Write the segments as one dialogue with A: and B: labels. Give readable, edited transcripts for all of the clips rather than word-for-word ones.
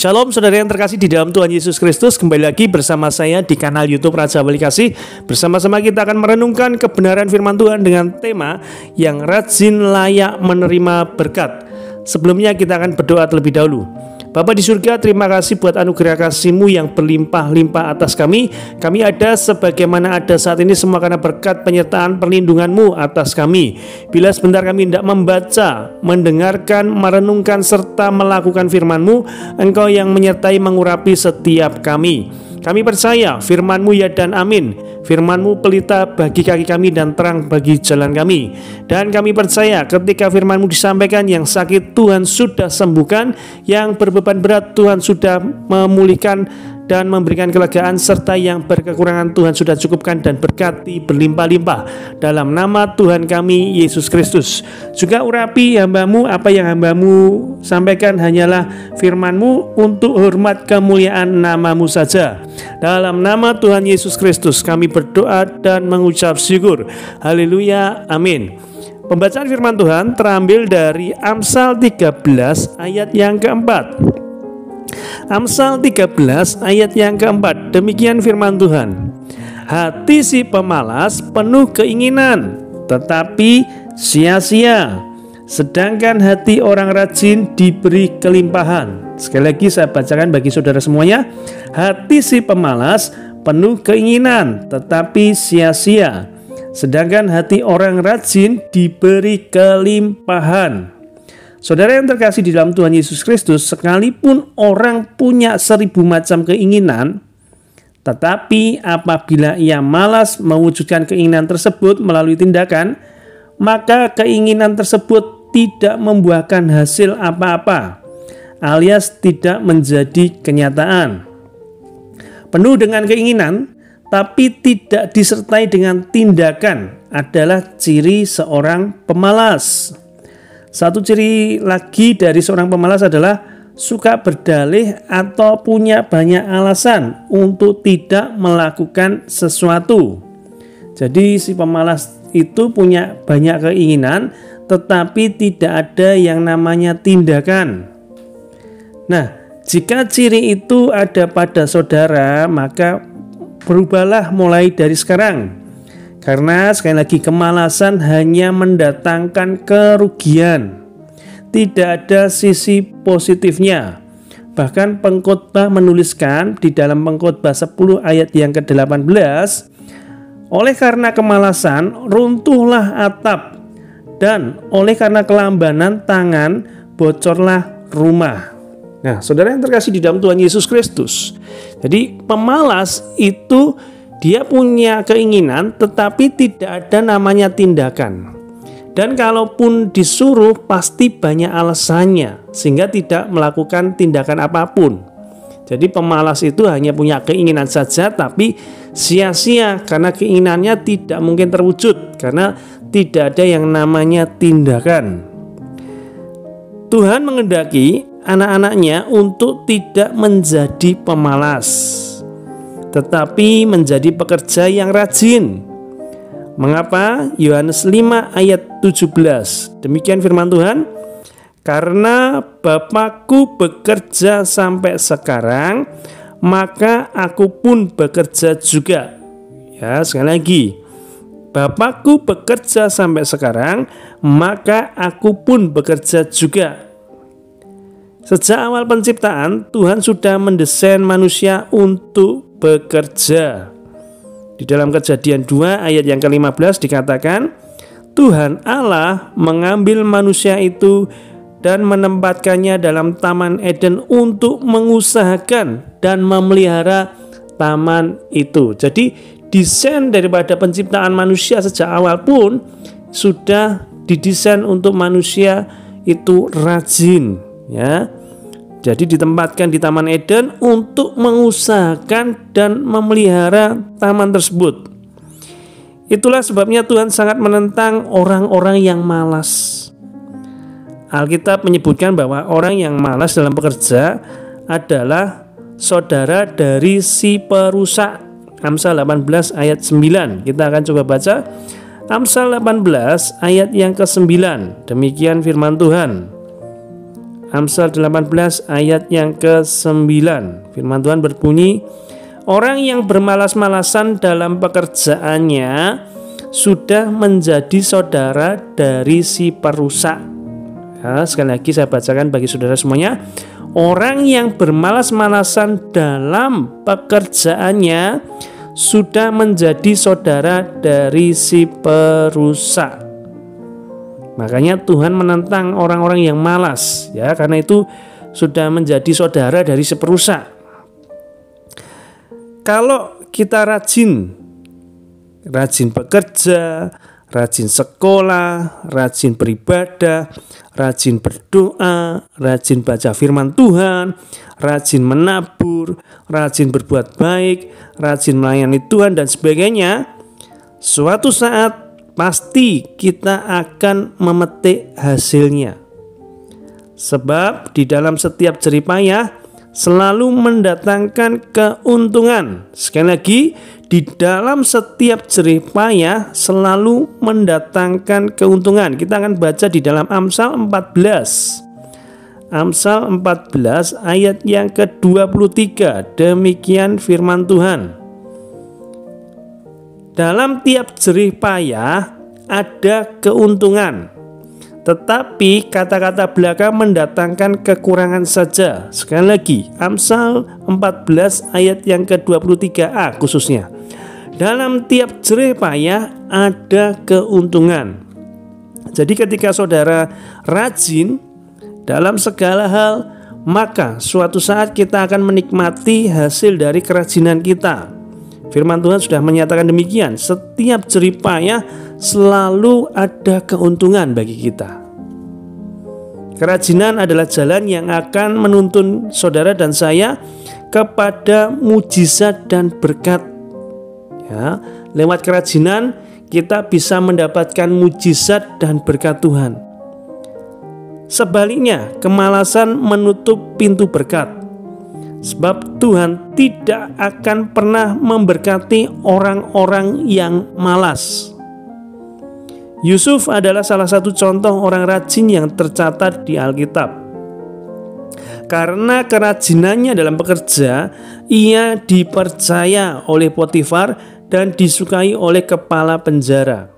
A: Shalom saudara yang terkasih di dalam Tuhan Yesus Kristus. Kembali lagi bersama saya di kanal YouTube Raja Wali Kasih. Bersama-sama kita akan merenungkan kebenaran firman Tuhan dengan tema yang rajin layak menerima berkat. Sebelumnya kita akan berdoa terlebih dahulu. Bapa di surga, terima kasih buat anugerah kasih-Mu yang berlimpah-limpah atas kami. Kami ada sebagaimana ada saat ini semua karena berkat penyertaan perlindungan-Mu atas kami. Bila sebentar kami tidak membaca, mendengarkan, merenungkan, serta melakukan firman-Mu, Engkau yang menyertai mengurapi setiap kami. Kami percaya firman-Mu ya dan amin. Firman-Mu pelita bagi kaki kami dan terang bagi jalan kami. Dan kami percaya ketika firman-Mu disampaikan, yang sakit Tuhan sudah sembuhkan, yang berbeban berat Tuhan sudah memulihkan dan memberikan kelegaan, serta yang berkekurangan Tuhan sudah cukupkan dan berkati berlimpah-limpah. Dalam nama Tuhan kami Yesus Kristus. Juga urapi hamba-Mu, apa yang hamba-Mu sampaikan hanyalah firman-Mu untuk hormat kemuliaan nama-Mu saja. Dalam nama Tuhan Yesus Kristus kami berdoa dan mengucap syukur. Haleluya, amin. Pembacaan firman Tuhan terambil dari Amsal 13 ayat yang keempat. Amsal 13 ayat yang keempat. Demikian firman Tuhan. Hati si pemalas penuh keinginan, tetapi sia-sia. Sedangkan hati orang rajin diberi kelimpahan. Sekali lagi saya bacakan bagi saudara semuanya. Hati si pemalas penuh keinginan, tetapi sia-sia. Sedangkan hati orang rajin diberi kelimpahan. Saudara yang terkasih di dalam Tuhan Yesus Kristus, sekalipun orang punya 1000 macam keinginan, tetapi apabila ia malas mewujudkan keinginan tersebut melalui tindakan, maka keinginan tersebut tidak membuahkan hasil apa-apa, alias tidak menjadi kenyataan. Penuh dengan keinginan, tapi tidak disertai dengan tindakan adalah ciri seorang pemalas. Satu ciri lagi dari seorang pemalas adalah suka berdalih atau punya banyak alasan untuk tidak melakukan sesuatu. Jadi si pemalas itu punya banyak keinginan, tetapi tidak ada yang namanya tindakan. Nah, jika ciri itu ada pada saudara, maka berubahlah mulai dari sekarang. Karena sekali lagi kemalasan hanya mendatangkan kerugian. Tidak ada sisi positifnya. Bahkan pengkhotbah menuliskan di dalam Pengkhotbah 10 ayat yang ke-18, oleh karena kemalasan runtuhlah atap, dan oleh karena kelambanan tangan bocorlah rumah. Nah, saudara yang terkasih di dalam Tuhan Yesus Kristus, jadi pemalas itu dia punya keinginan tetapi tidak ada namanya tindakan. Dan kalaupun disuruh pasti banyak alasannya sehingga tidak melakukan tindakan apapun. Jadi pemalas itu hanya punya keinginan saja tapi sia-sia karena keinginannya tidak mungkin terwujud karena tidak ada yang namanya tindakan. Tuhan menghendaki anak-anaknya untuk tidak menjadi pemalas, tetapi menjadi pekerja yang rajin. Mengapa? Yohanes 5 ayat 17. Demikian firman Tuhan. Karena Bapakku bekerja sampai sekarang, maka aku pun bekerja juga. Ya, sekali lagi. Bapakku bekerja sampai sekarang, maka aku pun bekerja juga. Sejak awal penciptaan, Tuhan sudah mendesain manusia untuk bekerja. Di dalam Kejadian 2 ayat yang ke-15 dikatakan, Tuhan Allah mengambil manusia itu dan menempatkannya dalam Taman Eden untuk mengusahakan dan memelihara taman itu. Jadi desain daripada penciptaan manusia sejak awal pun sudah didesain untuk manusia itu rajin, ya. Jadi ditempatkan di Taman Eden untuk mengusahakan dan memelihara taman tersebut. Itulah sebabnya Tuhan sangat menentang orang-orang yang malas. Alkitab menyebutkan bahwa orang yang malas dalam bekerja adalah saudara dari si perusak. Amsal 18 ayat 9. Kita akan coba baca Amsal 18 ayat yang ke-9. Demikian firman Tuhan. Amsal 18 ayat yang ke-9. Firman Tuhan berbunyi, orang yang bermalas-malasan dalam pekerjaannya sudah menjadi saudara dari si perusak. Ya, sekali lagi saya bacakan bagi saudara semuanya. Orang yang bermalas-malasan dalam pekerjaannya sudah menjadi saudara dari si perusak. Makanya Tuhan menentang orang-orang yang malas, ya, karena itu sudah menjadi saudara dari si perusak. Kalau kita rajin bekerja, rajin sekolah, rajin beribadah, rajin berdoa, rajin baca firman Tuhan, rajin menabur, rajin berbuat baik, rajin melayani Tuhan dan sebagainya, suatu saat pasti kita akan memetik hasilnya. Sebab di dalam setiap jerih payah selalu mendatangkan keuntungan. Sekali lagi, di dalam setiap jerih payah selalu mendatangkan keuntungan. Kita akan baca di dalam Amsal 14. Amsal 14 ayat yang ke-23. Demikian firman Tuhan. Dalam tiap jerih payah ada keuntungan, tetapi kata-kata belaka mendatangkan kekurangan saja. Sekali lagi, Amsal 14 ayat yang ke-23a khususnya. Dalam tiap jerih payah ada keuntungan. Jadi ketika saudara rajin dalam segala hal, maka suatu saat kita akan menikmati hasil dari kerajinan kita. Firman Tuhan sudah menyatakan demikian. Setiap jerih payah selalu ada keuntungan bagi kita. Kerajinan adalah jalan yang akan menuntun saudara dan saya kepada mujizat dan berkat. Ya, lewat kerajinan kita bisa mendapatkan mujizat dan berkat Tuhan. Sebaliknya, kemalasan menutup pintu berkat. Sebab Tuhan tidak akan pernah memberkati orang-orang yang malas. Yusuf adalah salah satu contoh orang rajin yang tercatat di Alkitab. Karena kerajinannya dalam bekerja, ia dipercaya oleh Potifar dan disukai oleh kepala penjara.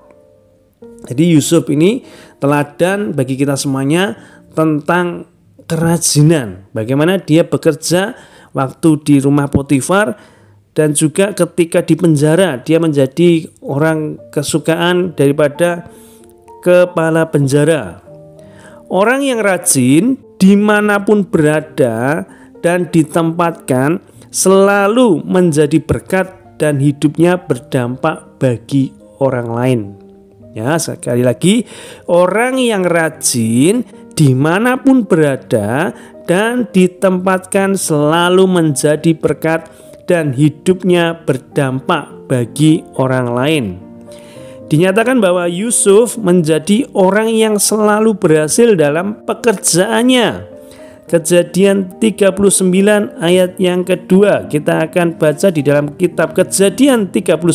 A: Jadi Yusuf ini teladan bagi kita semuanya tentang kerajinan. Bagaimana dia bekerja waktu di rumah Potifar dan juga ketika di penjara dia menjadi orang kesukaan daripada kepala penjara. Orang yang rajin dimanapun berada dan ditempatkan selalu menjadi berkat dan hidupnya berdampak bagi orang lain. Ya, sekali lagi, orang yang rajin dimanapun berada dan ditempatkan selalu menjadi berkat dan hidupnya berdampak bagi orang lain. Dinyatakan bahwa Yusuf menjadi orang yang selalu berhasil dalam pekerjaannya. Kejadian 39 ayat yang kedua kita akan baca di dalam kitab Kejadian 39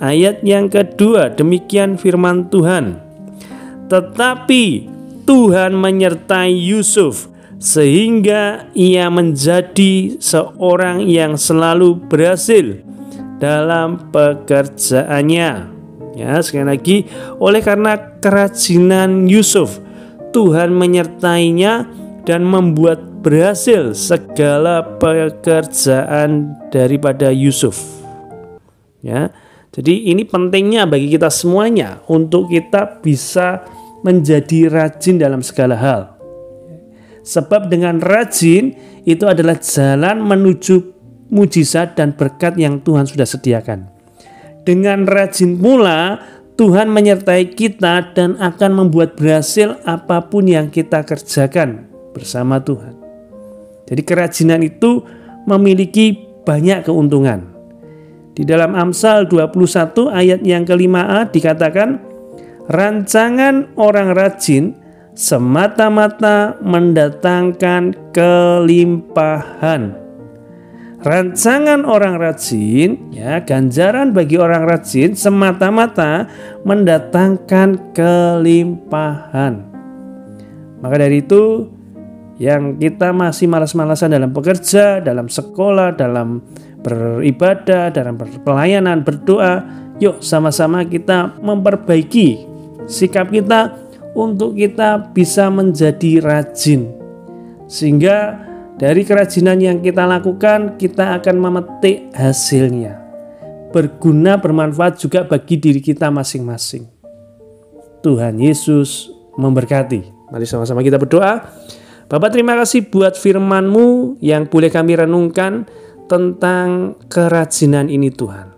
A: ayat yang kedua. Demikian firman Tuhan. Tetapi Tuhan menyertai Yusuf sehingga ia menjadi seorang yang selalu berhasil dalam pekerjaannya. Ya, sekali lagi, oleh karena kerajinan Yusuf, Tuhan menyertainya dan membuat berhasil segala pekerjaan daripada Yusuf. Ya, jadi ini pentingnya bagi kita semuanya untuk kita bisa menjadi rajin dalam segala hal. Sebab dengan rajin itu adalah jalan menuju mujizat dan berkat yang Tuhan sudah sediakan. Dengan rajin pula Tuhan menyertai kita dan akan membuat berhasil apapun yang kita kerjakan bersama Tuhan. Jadi kerajinan itu memiliki banyak keuntungan. Di dalam Amsal 21 ayat yang ke-5a dikatakan, rancangan orang rajin semata-mata mendatangkan kelimpahan. Rancangan orang rajin, ya, ganjaran bagi orang rajin semata-mata mendatangkan kelimpahan. Maka dari itu, yang kita masih malas-malasan dalam bekerja, dalam sekolah, dalam beribadah, dalam pelayanan, berdoa, yuk sama-sama kita memperbaiki sikap kita untuk kita bisa menjadi rajin. Sehingga dari kerajinan yang kita lakukan, kita akan memetik hasilnya. Berguna, bermanfaat juga bagi diri kita masing-masing. Tuhan Yesus memberkati. Mari sama-sama kita berdoa. Bapak, terima kasih buat firman-Mu yang boleh kami renungkan tentang kerajinan ini Tuhan.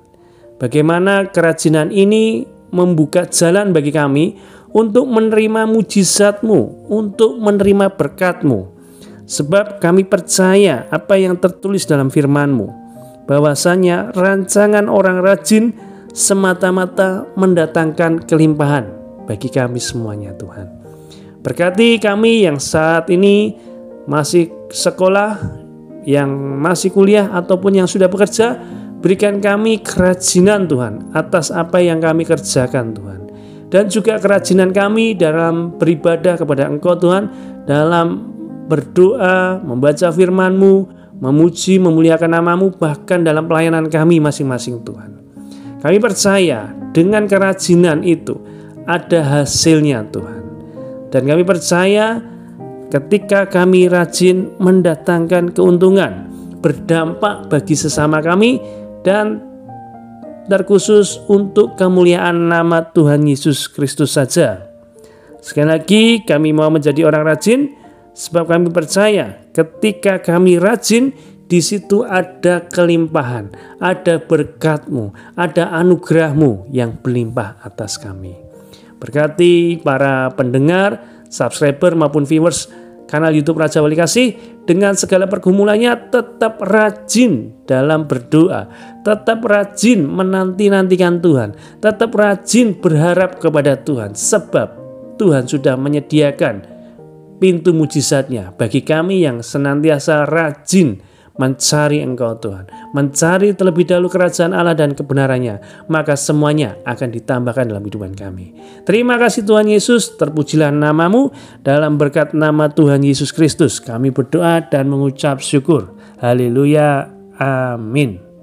A: Bagaimana kerajinan ini membuka jalan bagi kami untuk menerima mujizat-Mu, untuk menerima berkat-Mu. Sebab kami percaya apa yang tertulis dalam firman-Mu, bahwasanya rancangan orang rajin semata-mata mendatangkan kelimpahan bagi kami semuanya Tuhan. Berkati kami yang saat ini masih sekolah, yang masih kuliah ataupun yang sudah bekerja, berikan kami kerajinan Tuhan atas apa yang kami kerjakan Tuhan. Dan juga kerajinan kami dalam beribadah kepada Engkau Tuhan, dalam berdoa, membaca firman-Mu, memuji, memuliakan nama-Mu, bahkan dalam pelayanan kami masing-masing Tuhan. Kami percaya dengan kerajinan itu ada hasilnya Tuhan. Dan kami percaya ketika kami rajin mendatangkan keuntungan, berdampak bagi sesama kami, dan terkhusus untuk kemuliaan nama Tuhan Yesus Kristus saja. Sekali lagi kami mau menjadi orang rajin, sebab kami percaya ketika kami rajin, di situ ada kelimpahan, ada berkat-Mu, ada anugerah-Mu yang berlimpah atas kami. Berkati para pendengar, subscriber maupun viewers kanal YouTube Raja Wali Kasih, dengan segala pergumulannya tetap rajin dalam berdoa, tetap rajin menanti-nantikan Tuhan, tetap rajin berharap kepada Tuhan, sebab Tuhan sudah menyediakan pintu mujizatnya bagi kami yang senantiasa rajin mencari Engkau Tuhan, mencari terlebih dahulu kerajaan Allah dan kebenarannya, maka semuanya akan ditambahkan dalam kehidupan kami. Terima kasih Tuhan Yesus, terpujilah nama-Mu. Dalam berkat nama Tuhan Yesus Kristus kami berdoa dan mengucap syukur. Haleluya, amin.